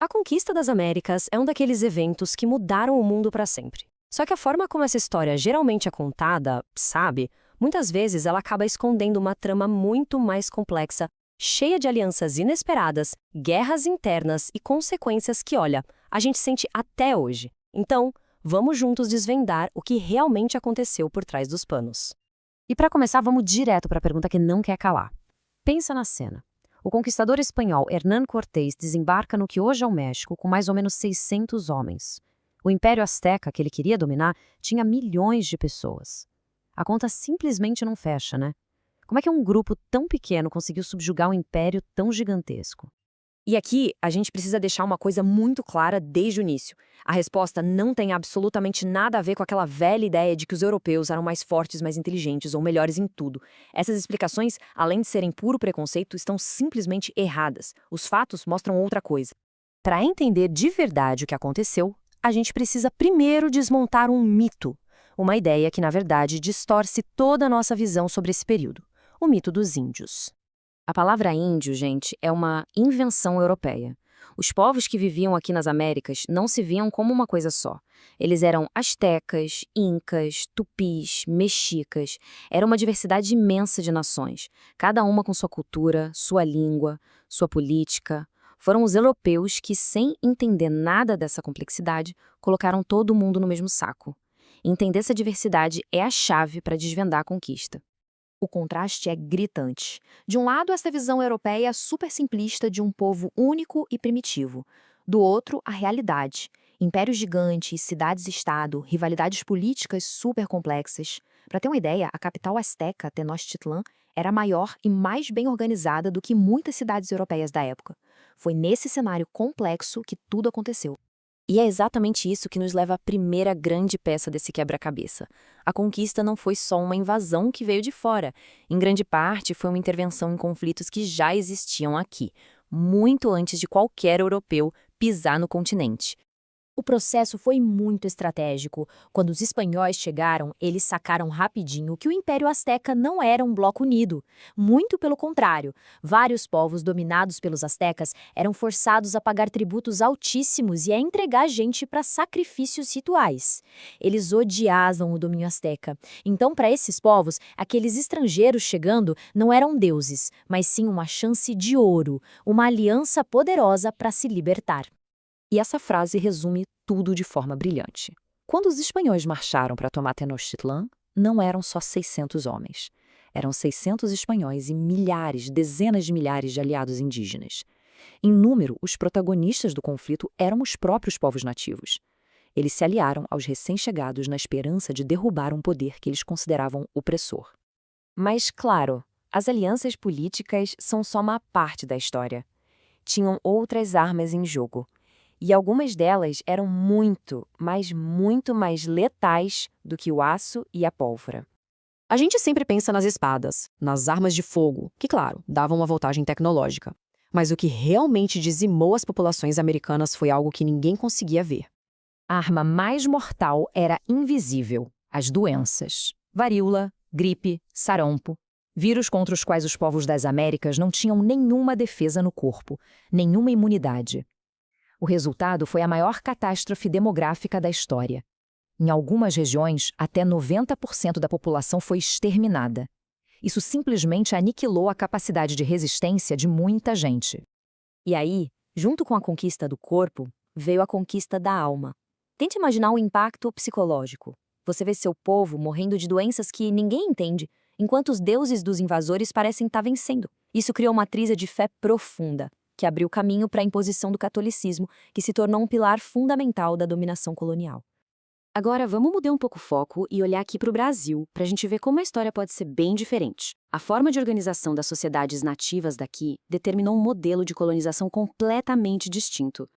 A conquista das Américas é um daqueles eventos que mudaram o mundo para sempre. Só que a forma como essa história geralmente é contada, sabe, muitas vezes ela acaba escondendo uma trama muito mais complexa, cheia de alianças inesperadas, guerras internas e consequências que, olha, a gente sente até hoje. Então, vamos juntos desvendar o que realmente aconteceu por trás dos panos. E para começar, vamos direto para a pergunta que não quer calar. Pensa na cena. O conquistador espanhol Hernán Cortés desembarca no que hoje é o México com mais ou menos 600 homens. O Império Azteca, que ele queria dominar, tinha milhões de pessoas. A conta simplesmente não fecha, né? Como é que um grupo tão pequeno conseguiu subjugar um império tão gigantesco? E aqui a gente precisa deixar uma coisa muito clara desde o início. A resposta não tem absolutamente nada a ver com aquela velha ideia de que os europeus eram mais fortes, mais inteligentes ou melhores em tudo. Essas explicações, além de serem puro preconceito, estão simplesmente erradas. Os fatos mostram outra coisa. Para entender de verdade o que aconteceu, a gente precisa primeiro desmontar um mito. Uma ideia que, na verdade, distorce toda a nossa visão sobre esse período. O mito dos índios. A palavra índio, gente, é uma invenção europeia. Os povos que viviam aqui nas Américas não se viam como uma coisa só. Eles eram astecas, incas, tupis, mexicas. Era uma diversidade imensa de nações, cada uma com sua cultura, sua língua, sua política. Foram os europeus que, sem entender nada dessa complexidade, colocaram todo mundo no mesmo saco. Entender essa diversidade é a chave para desvendar a conquista. O contraste é gritante. De um lado, essa visão europeia super simplista de um povo único e primitivo. Do outro, a realidade. Impérios gigantes, cidades-estado, rivalidades políticas super complexas. Para ter uma ideia, a capital asteca, Tenochtitlan, era maior e mais bem organizada do que muitas cidades europeias da época. Foi nesse cenário complexo que tudo aconteceu. E é exatamente isso que nos leva à primeira grande peça desse quebra-cabeça. A conquista não foi só uma invasão que veio de fora. Em grande parte, foi uma intervenção em conflitos que já existiam aqui, muito antes de qualquer europeu pisar no continente. O processo foi muito estratégico. Quando os espanhóis chegaram, eles sacaram rapidinho que o Império Azteca não era um bloco unido. Muito pelo contrário, vários povos dominados pelos astecas eram forçados a pagar tributos altíssimos e a entregar gente para sacrifícios rituais. Eles odiavam o domínio asteca. Então, para esses povos, aqueles estrangeiros chegando não eram deuses, mas sim uma chance de ouro, uma aliança poderosa para se libertar. E essa frase resume tudo de forma brilhante. Quando os espanhóis marcharam para tomar Tenochtitlan, não eram só 600 homens. Eram 600 espanhóis e milhares, dezenas de milhares de aliados indígenas. Em número, os protagonistas do conflito eram os próprios povos nativos. Eles se aliaram aos recém-chegados na esperança de derrubar um poder que eles consideravam opressor. Mas, claro, as alianças políticas são só uma parte da história. Tinham outras armas em jogo. E algumas delas eram muito, mas muito mais letais do que o aço e a pólvora. A gente sempre pensa nas espadas, nas armas de fogo, que, claro, davam uma vantagem tecnológica. Mas o que realmente dizimou as populações americanas foi algo que ninguém conseguia ver. A arma mais mortal era invisível: as doenças. Varíola, gripe, sarampo. Vírus contra os quais os povos das Américas não tinham nenhuma defesa no corpo, nenhuma imunidade. O resultado foi a maior catástrofe demográfica da história. Em algumas regiões, até 90% da população foi exterminada. Isso simplesmente aniquilou a capacidade de resistência de muita gente. E aí, junto com a conquista do corpo, veio a conquista da alma. Tente imaginar o impacto psicológico. Você vê seu povo morrendo de doenças que ninguém entende, enquanto os deuses dos invasores parecem estar vencendo. Isso criou uma trilha de fé profunda, que abriu caminho para a imposição do catolicismo, que se tornou um pilar fundamental da dominação colonial. Agora vamos mudar um pouco o foco e olhar aqui para o Brasil, para a gente ver como a história pode ser bem diferente. A forma de organização das sociedades nativas daqui determinou um modelo de colonização completamente distinto.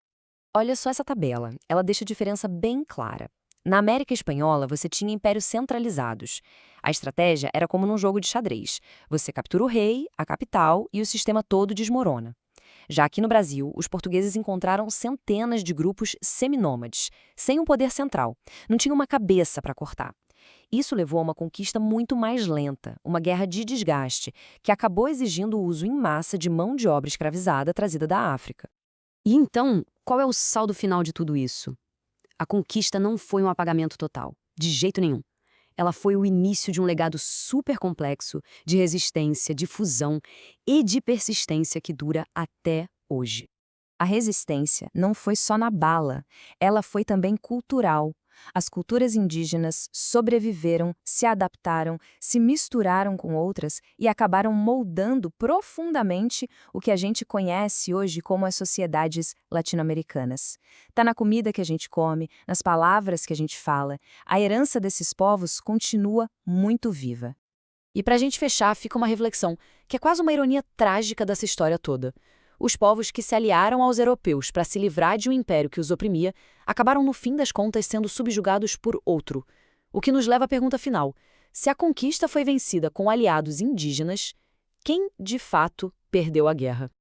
Olha só essa tabela, ela deixa a diferença bem clara. Na América Espanhola, você tinha impérios centralizados. A estratégia era como num jogo de xadrez. Você captura o rei, a capital e o sistema todo desmorona. Já aqui no Brasil, os portugueses encontraram centenas de grupos seminômades, sem um poder central. Não tinha uma cabeça para cortar. Isso levou a uma conquista muito mais lenta, uma guerra de desgaste, que acabou exigindo o uso em massa de mão de obra escravizada trazida da África. E então, qual é o saldo final de tudo isso? A conquista não foi um apagamento total, de jeito nenhum. Ela foi o início de um legado super complexo de resistência, de fusão e de persistência que dura até hoje. A resistência não foi só na bala, ela foi também cultural. As culturas indígenas sobreviveram, se adaptaram, se misturaram com outras e acabaram moldando profundamente o que a gente conhece hoje como as sociedades latino-americanas. Está na comida que a gente come, nas palavras que a gente fala. A herança desses povos continua muito viva. E para a gente fechar, fica uma reflexão, que é quase uma ironia trágica dessa história toda. Os povos que se aliaram aos europeus para se livrar de um império que os oprimia, acabaram no fim das contas sendo subjugados por outro. O que nos leva à pergunta final: se a conquista foi vencida com aliados indígenas, quem de fato perdeu a guerra?